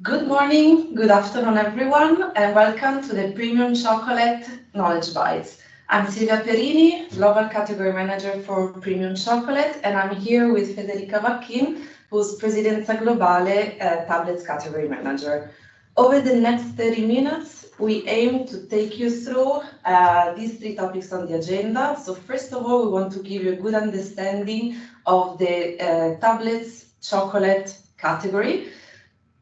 Good morning, good afternoon, everyone, and welcome to the Premium Chocolate Knowledge Bites. I'm Silvia Perini, Global Category Manager for Premium Chocolate, and I'm here with Federica Vacchin, who's Presidenza Globale Tablets Category Manager. Over the next 30 minutes, we aim to take you through these three topics on the agenda. So first of all, we want to give you a good understanding of the tablets chocolate category,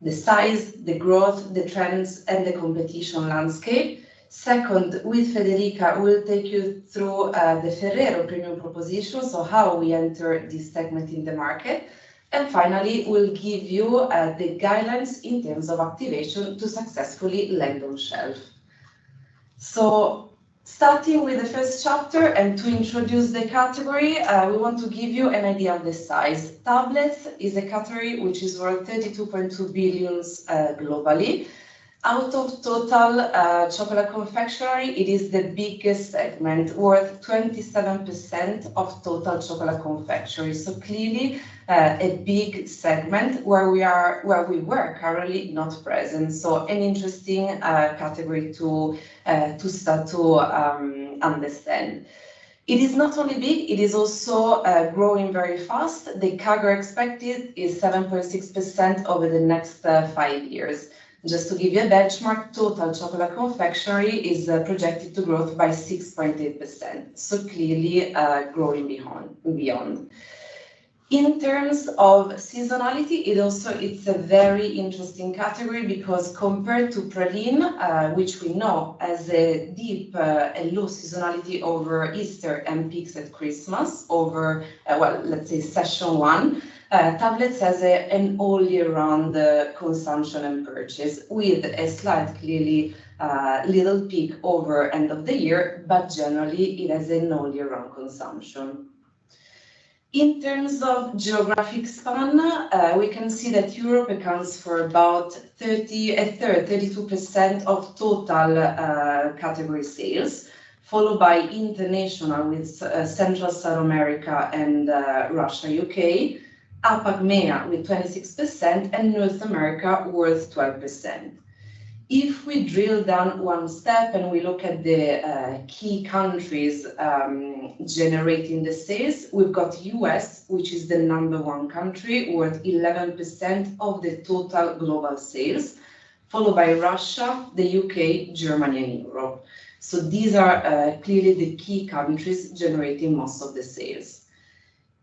the size, the growth, the trends, and the competition landscape. Second, with Federica, we'll take you through the Ferrero premium proposition, so how we enter this segment in the market. And finally, we'll give you the guidelines in terms of activation to successfully land on shelf. So, starting with the first chapter and to introduce the category, we want to give you an idea of the size. Tablets is a category which is worth 32.2 billion globally. Out of total chocolate confectionery, it is the biggest segment, worth 27% of total chocolate confectionery. So clearly a big segment where we were currently not present. So an interesting category to start to understand. It is not only big, it is also growing very fast. The CAGR expected is 7.6% over the next 5 years. Just to give you a benchmark, total chocolate confectionery is projected to grow by 6.8%, so clearly growing beyond. In terms of seasonality, it's a very interesting category because compared to praline, which we know has a deep and low seasonality over Easter and peaks at Christmas, over, let's say session one, tablets has an all year round consumption and purchase with a slight, clearly little peak over end of the year, but generally it has an all year round consumption. In terms of geographic span, we can see that Europe accounts for about 32% of total category sales, followed by international with Central South America and Russia, UK, APAC MEA with 26%, and North America worth 12%. If we drill down one step and we look at the key countries generating the sales, we've got US, which is the #1 country, worth 11% of the total global sales, followed by Russia, the UK, Germany, and Europe. So these are clearly the key countries generating most of the sales.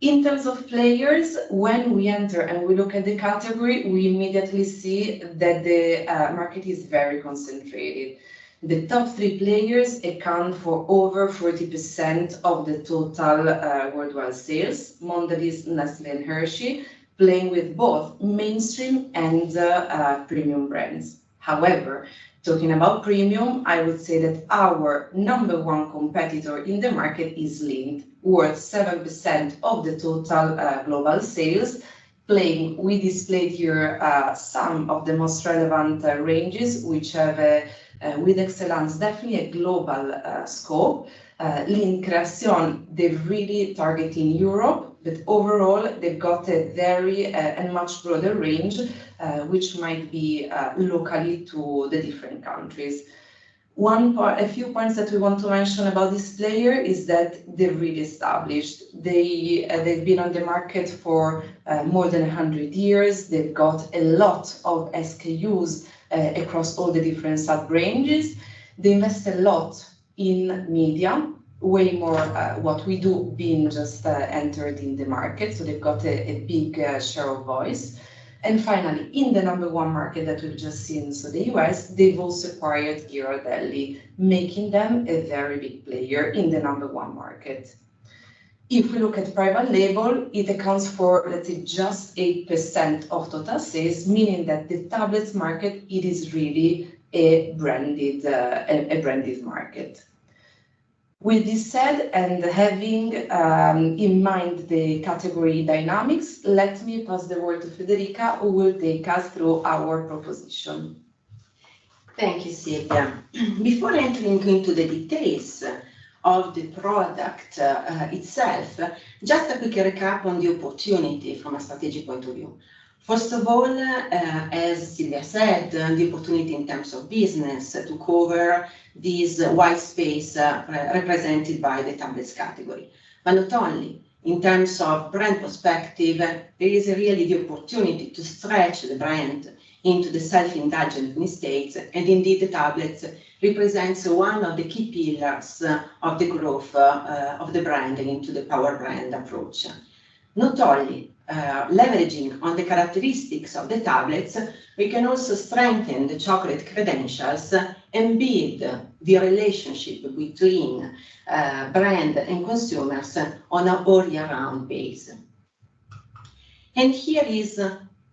In terms of players, when we enter and we look at the category, we immediately see that the market is very concentrated. The top 3 players account for over 40% of the total worldwide sales, Mondelez, Nestle, and Hershey, playing with both mainstream and premium brands. However, talking about premium, I would say that our #1 competitor in the market is Lindt, worth 7% of the total global sales. We displayed here some of the most relevant ranges, which have, with excellence, definitely a global scope. Lindt Création, they're really targeting Europe, but overall they've got a very and much broader range, which might be locally to the different countries. A few points that we want to mention about this player is that they're really established. They've been on the market for more than 100 years. They've got a lot of SKUs across all the different sub-ranges. They invest a lot in media, way more what we do being just entered in the market. So they've got a big share of voice. And finally, in the #1 market that we've just seen, so the US, they've also acquired Ghirardelli, making them a very big player in the #1 market. If we look at private label, it accounts for, let's say, just 8% of total sales, meaning that the tablets market, it is really a branded market. With this said, and having in mind the category dynamics, let me pass the word to Federica, who will take us through our proposition. Thank you, Silvia. Before entering into the details of the product itself, just a quick recap on the opportunity from a strategic point of view. First of all, as Silvia said, the opportunity in terms of business to cover this white space represented by the tablets category. But not only, in terms of brand perspective, there is really the opportunity to stretch the brand into the self-indulgent mistakes, and indeed the tablets represents one of the key pillars of the growth of the brand into the power brand approach. Not only leveraging on the characteristics of the tablets, we can also strengthen the chocolate credentials and build the relationship between brand and consumers on an all-year-round basis. And here is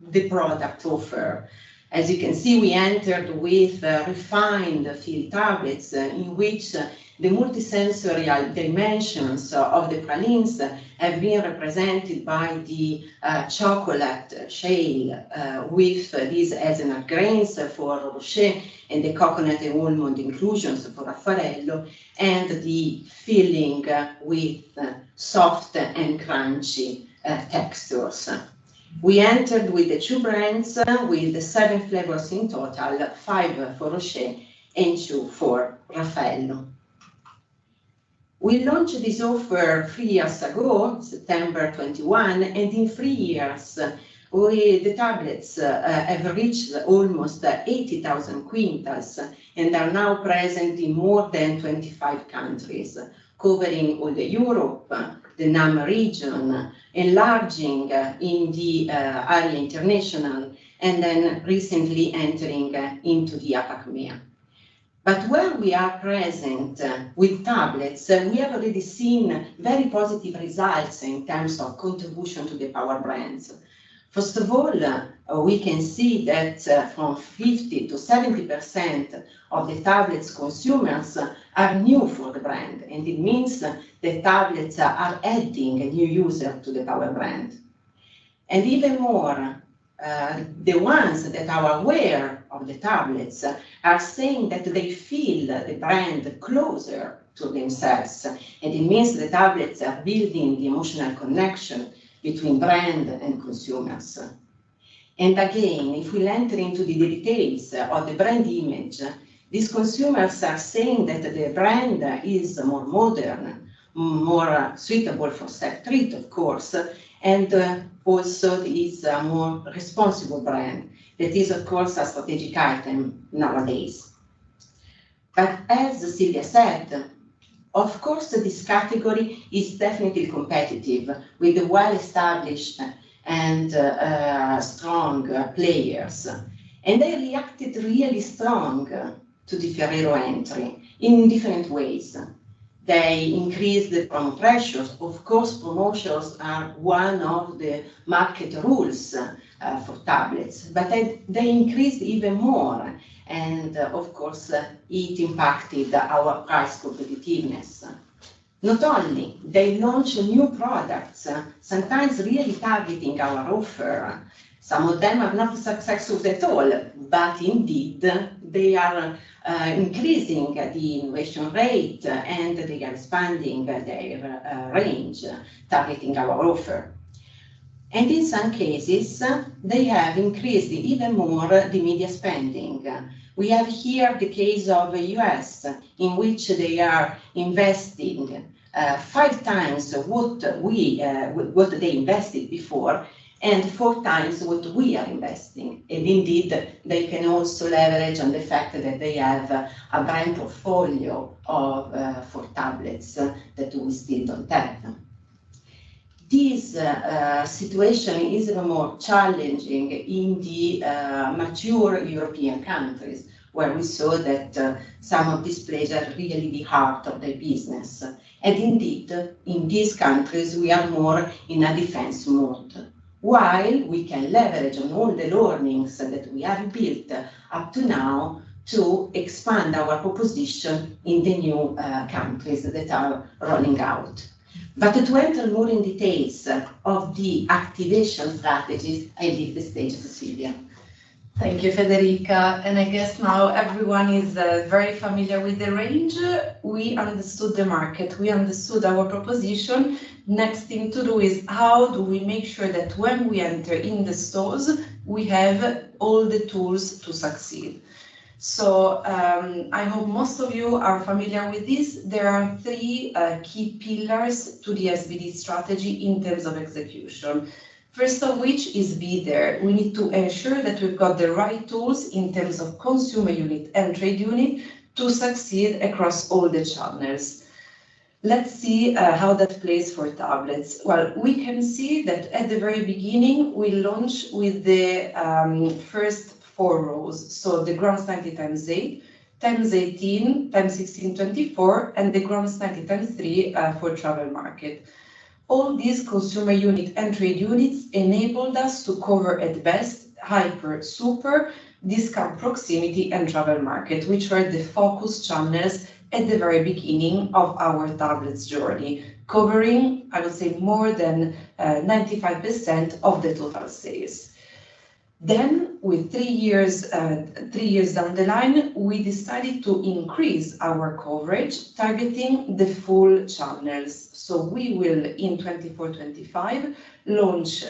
the product offer. As you can see, we entered with refined field tablets in which the multisensorial dimensions of the pralines have been represented by the chocolate shell with these hazelnut grains for Rocher and the coconut and almond inclusions for Ferrero, and the filling with soft and crunchy textures. We entered with the two brands with the 7 flavors in total, 5 for Rocher and 2 for Raffaello. We launched this offer 3 years ago, September 21, and in 3 years, the tablets have reached almost 80,000 quintals and are now present in more than 25 countries, covering all the Europe, the NAM region, enlarging in the area international, and then recently entering into the APAC-MEA. But where we are present with tablets, we have already seen very positive results in terms of contribution to the power brands. First of all, we can see that from 50 to 70% of the tablets consumers are new for the brand, and it means the tablets are adding a new user to the power brand. And even more, the ones that are aware of the tablets are saying that they feel the brand closer to themselves, and it means the tablets are building the emotional connection between brand and consumers. And again, if we enter into the details of the brand image, these consumers are saying that the brand is more modern, more suitable for self-treat, of course, and also is a more responsible brand. That is, of course, a strategic item nowadays. But as Silvia said, of course, this category is definitely competitive with the well-established and strong players. And they reacted really strong to the Ferrero entry in different ways. They increased the promo pressures. Of course, promotions are one of the market rules for tablets, but they increased even more. And of course, it impacted our price competitiveness. Not only, they launched new products, sometimes really targeting our offer. Some of them are not successful at all, but indeed they are increasing the innovation rate and they are expanding their range, targeting our offer. And in some cases, they have increased even more the media spending. We have here the case of the US, in which they are investing 5 times what they invested before, and 4 times what we are investing. And indeed, they can also leverage on the fact that they have a brand portfolio of for tablets that we still don't have. This situation is even more challenging in the mature European countries, where we saw that some of these players are really the heart of their business. And indeed, in these countries, we are more in a defense mode, while we can leverage on all the learnings that we have built up to now to expand our proposition in the new countries that are rolling out. But to enter more in details of the activation strategies, I leave the stage to Silvia. Thank you, Federica. And I guess now everyone is very familiar with the range. We understood the market, we understood our proposition, Next thing to do is how do we make sure that when we enter in the stores, we have all the tools to succeed. So I hope most of you are familiar with this. There are three key pillars to the SBD strategy in terms of execution. First of which is be there. We need to ensure that we've got the right tools in terms of consumer unit and trade unit to succeed across all the channels. Let's see how that plays for tablets. Well, we can see that at the very beginning, we launched with the first 4 rows. So the grams 90 times 8, times 18, times 16, 24, and the grams 90 times 3 for travel market. All these consumer unit and trade units enabled us to cover at best hyper, super, discount proximity and travel market, which were the focus channels at the very beginning of our tablets journey, covering, I would say, more than 95% of the total sales. Then, with 3 years down the line, we decided to increase our coverage, targeting the full channels. So we will, in 24-25, launch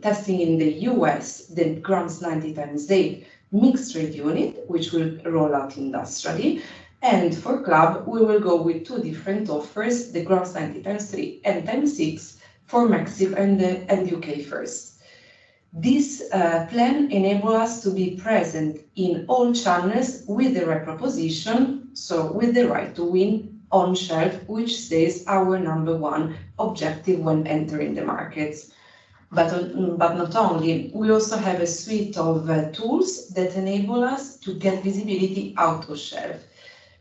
testing in the US, the grams 90 times 8 mixed trade unit, which will roll out industrially. And for club, we will go with 2 different offers, the grams 90 times 3 and times 6 for Mexico and UK first. This plan enables us to be present in all channels with the right proposition, so with the right to win on shelf, which stays our #1 objective when entering the markets. But not only, we also have a suite of tools that enable us to get visibility out of shelf.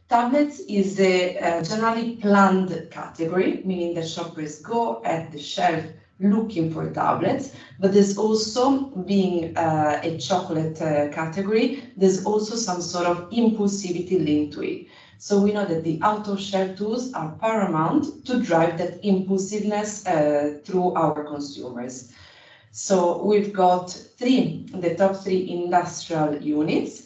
Tablets is a generally planned category, meaning that shoppers go at the shelf looking for tablets, but there's also, being a chocolate category, there's also some sort of impulsivity linked to it. So we know that the out-of-shelf tools are paramount to drive that impulsiveness through our consumers. So we've got the top 3 industrial units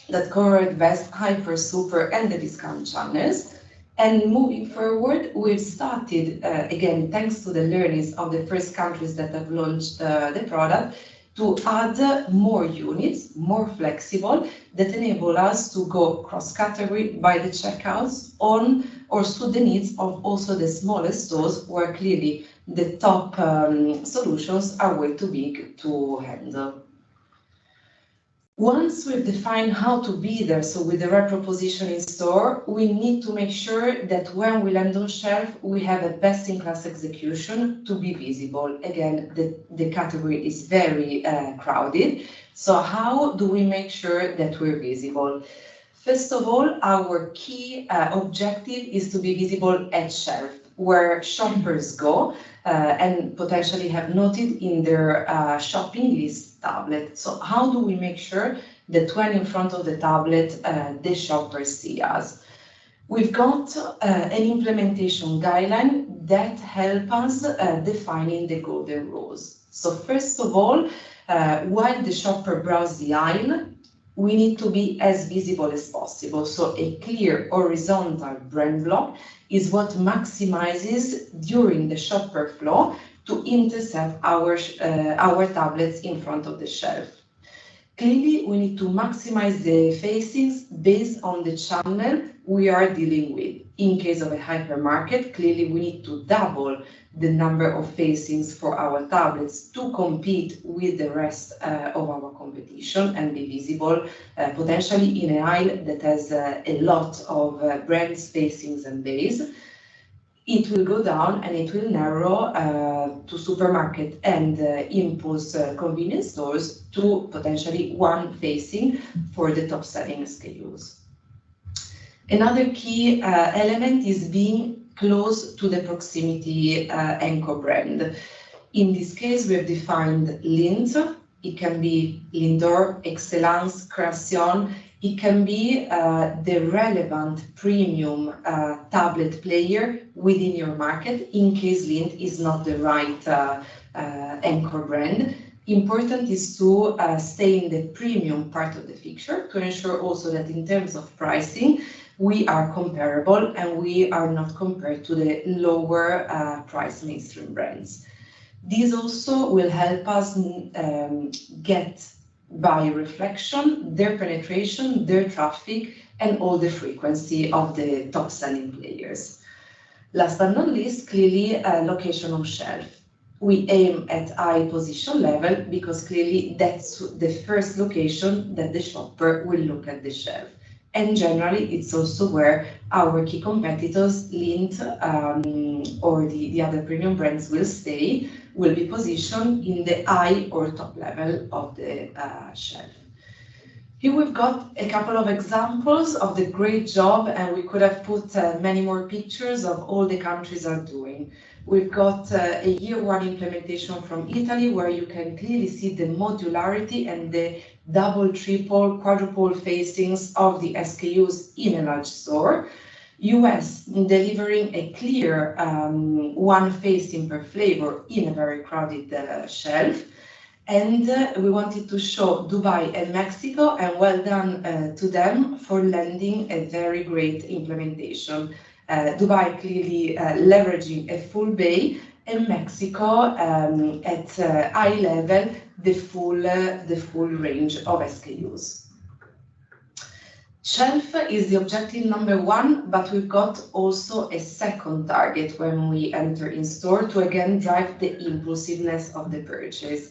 that cover at best hyper, super, and the discount channels. And moving forward, we've started, again, thanks to the learnings of the first countries that have launched the product, to add more units, more flexible, that enable us to go cross-category by the checkouts on or suit the needs of also the smallest stores, where clearly the top solutions are way too big to handle. Once we've defined how to be there, so with the right proposition in store, we need to make sure that when we land on shelf, we have a best-in-class execution to be visible. Again, the category is very crowded. So how do we make sure that we're visible? First of all, our key objective is to be visible at shelf, where shoppers go and potentially have noted in their shopping list tablet. So how do we make sure that when in front of the tablet, the shoppers see us? We've got an implementation guideline that help us defining the golden rules. So first of all, while the shopper browses the aisle, we need to be as visible as possible. So a clear horizontal brand block is what maximizes during the shopper flow to intercept our tablets in front of the shelf. Clearly, we need to maximize the facings based on the channel we are dealing with. In case of a hypermarket, clearly we need to double the number of facings for our tablets to compete with the rest of our competition and be visible potentially in an aisle that has a lot of brands, facings and bays. It will go down and it will narrow to supermarket and impulse convenience stores to potentially 1 facing for the top selling SKUs. Another key element is being close to the proximity anchor brand. In this case, we have defined Lindt. It can be Lindor, Excellence, Creation. It can be the relevant premium tablet player within your market, in case Lindt is not the right anchor brand. Important is to stay in the premium part of the picture to ensure also that in terms of pricing, we are comparable and we are not compared to the lower price mainstream brands. This also will help us get by reflection, their penetration, their traffic, and all the frequency of the top selling players. Last but not least, clearly location on shelf. We aim at high position level because clearly that's the first location that the shopper will look at the shelf. And generally, it's also where our key competitors, Lindt or the other premium brands will be positioned in the high or top level of the shelf. Here we've got a couple of examples of the great job, and we could have put many more pictures of all the countries are doing. We've got a year one implementation from Italy, where you can clearly see the modularity and the double, triple, quadruple facings of the SKUs in a large store. US delivering a clear one facing per flavor in a very crowded shelf. And we wanted to show Dubai and Mexico, and well done to them for landing a very great implementation. Dubai clearly leveraging a full bay, and Mexico at high level the full range of SKUs. Shelf is the objective number one, but we've got also a second target when we enter in store to again drive the impulsiveness of the purchase.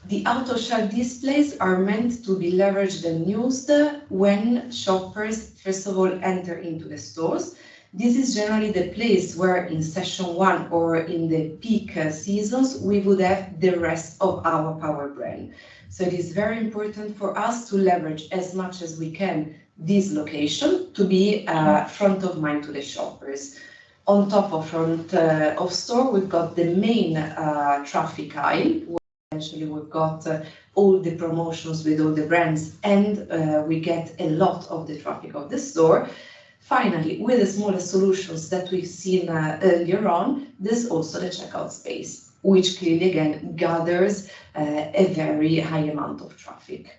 The out-of-shelf displays are meant to be leveraged and used when shoppers, first of all, enter into the stores. This is generally the place where in session one or in the peak seasons, we would have the rest of our power brand. So it is very important for us to leverage as much as we can this location to be front of mind to the shoppers. On top of front of store, we've got the main traffic aisle. Essentially, we've got all the promotions with all the brands, and we get a lot of the traffic of the store. Finally, with the smaller solutions that we've seen earlier on, there's also the checkout space, which clearly again gathers a very high amount of traffic.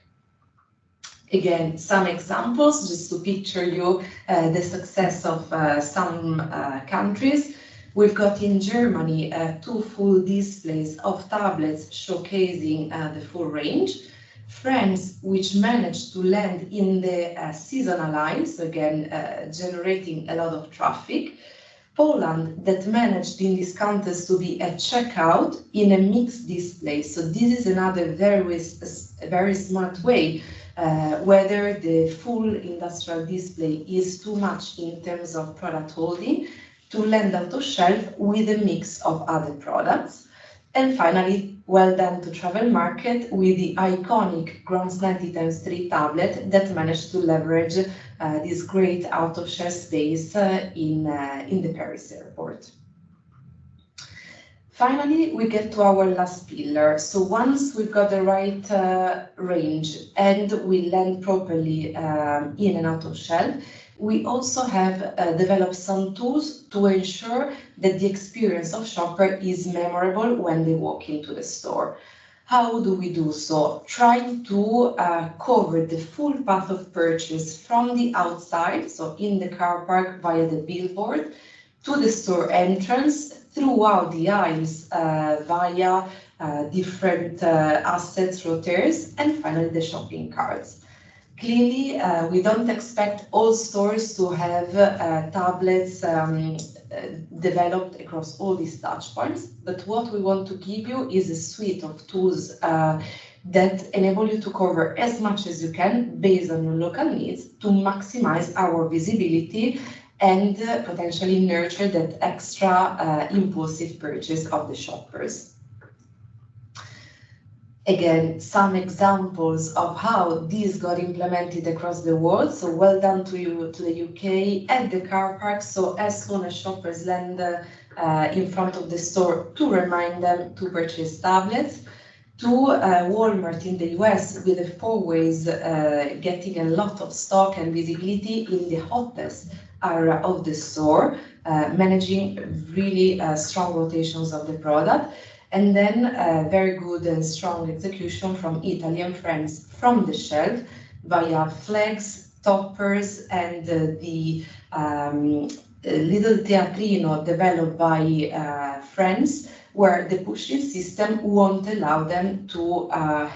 Again, some examples just to picture you the success of some countries. We've got in Germany 2 full displays of tablets showcasing the full range. France, which managed to land in the seasonal aisles, again generating a lot of traffic. Poland, that managed in discounters to be at checkout in a mixed display. So this is another very smart way, whether the full industrial display is too much in terms of product holding, to land out of shelf with a mix of other products. And finally, well done to Travel Market with the iconic Grams 90x3 tablet that managed to leverage this great out-of-shelf space in the Paris airport. Finally, we get to our last pillar. So once we've got the right range and we land properly in and out of shelf, we also have developed some tools to ensure that the experience of shopper is memorable when they walk into the store. How do we do so? Trying to cover the full path of purchase from the outside, so in the car park via the billboard, to the store entrance, throughout the aisles via different assets, routers, and finally the shopping carts. Clearly, we don't expect all stores to have tablets developed across all these touch points, but what we want to give you is a suite of tools that enable you to cover as much as you can based on your local needs to maximize our visibility and potentially nurture that extra impulsive purchase of the shoppers. Again, some examples of how this got implemented across the world. So well done to you, to the UK at the car park. So as soon as shoppers land in front of the store, to remind them to purchase tablets. To Walmart in the US with the 4 ways getting a lot of stock and visibility in the hottest area of the store, managing really strong rotations of the product. And then very good and strong execution from Italy and France from the shelf via flags, toppers and the little teatrino developed by friends, where the pushing system won't allow them to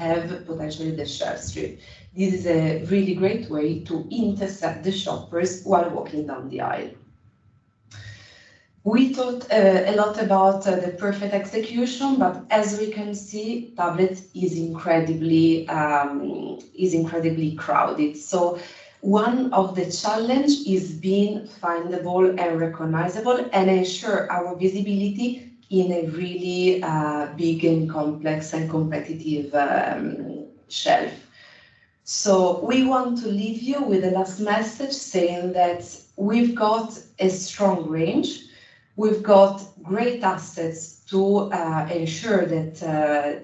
have potentially the shelf strip. This is a really great way to intercept the shoppers while walking down the aisle. We talked a lot about the perfect execution, but as we can see, tablets is incredibly crowded. So one of the challenge is being findable and recognizable and ensure our visibility in a really big and complex and competitive shelf. So we want to leave you with a last message saying that we've got a strong range. We've got great assets to ensure that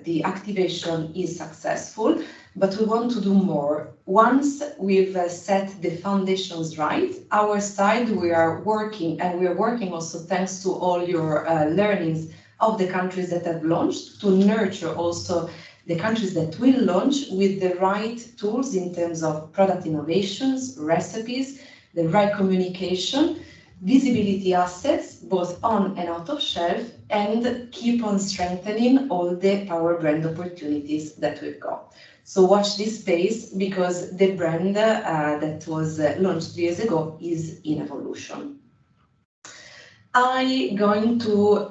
the activation is successful, but we want to do more. Once we've set the foundations right, our side, we are working, and we are working also thanks to all your learnings of the countries that have launched, to nurture also the countries that will launch with the right tools in terms of product innovations, recipes, the right communication, visibility assets, both on and out of shelf, and keep on strengthening all the power brand opportunities that we've got. So watch this space, because the brand that was launched 3 years ago is in evolution. I'm going to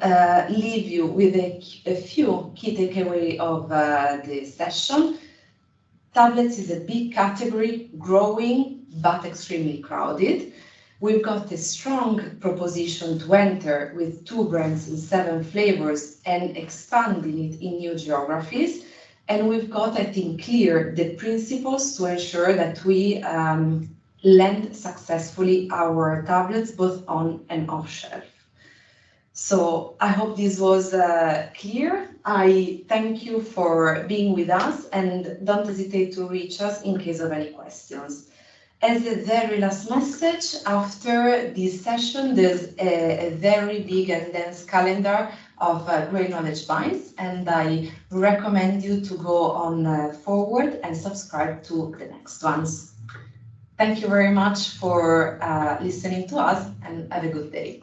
leave you with a few key takeaways of the session. Tablets is a big category, growing, but extremely crowded. We've got a strong proposition to enter with 2 brands in 7 flavors and expanding it in new geographies. And we've got, I think, clear the principles to ensure that we land successfully our tablets both on and off shelf. So I hope this was clear. I thank you for being with us, and don't hesitate to reach us in case of any questions. As a very last message, after this session, there's a very big and dense calendar of Great Knowledge Bites, and I recommend you to go on forward and subscribe to the next ones. Thank you very much for listening to us, and have a good day.